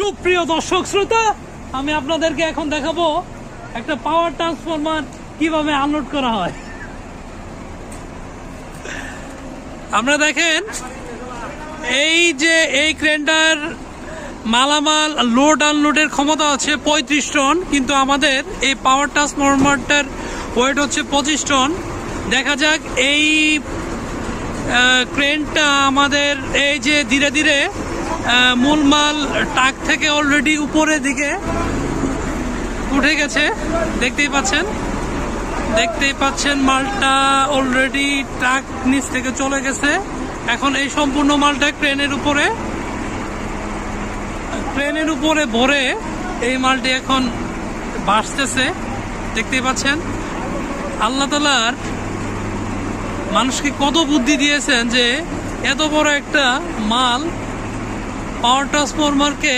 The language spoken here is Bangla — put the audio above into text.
সুপ্রিয় দর্শক শ্রোতা, আমি আপনাদেরকে এখন দেখাবো একটা পাওয়ার ট্রান্সফরমার কিভাবে আনলোড করা হয়। আমরা দেখেন এই যে এই ক্রেনটার মালামাল লোড আনলোডের ক্ষমতা আছে 35 টন, কিন্তু আমাদের এই পাওয়ার ট্রান্সফরমারটার ওয়েট হচ্ছে 25 টন। দেখা যাক এই ক্রেনটা আমাদের এই যে ধীরে ধীরে মূল মাল ট্রাক থেকে অলরেডি উপরের দিকে উঠে গেছে। দেখতেই পাচ্ছেন মালটা অলরেডি ট্রাক নিচ থেকে চলে গেছে। এখন এই সম্পূর্ণ মালটা ক্রেনের উপরে ভরে এই মালটি এখন ভাসতেছে। দেখতেই পাচ্ছেন আল্লাহ তাআলার মানুষকে কত বুদ্ধি দিয়েছেন যে এত বড় একটা মাল পাওয়ার ট্রান্সফরমারকে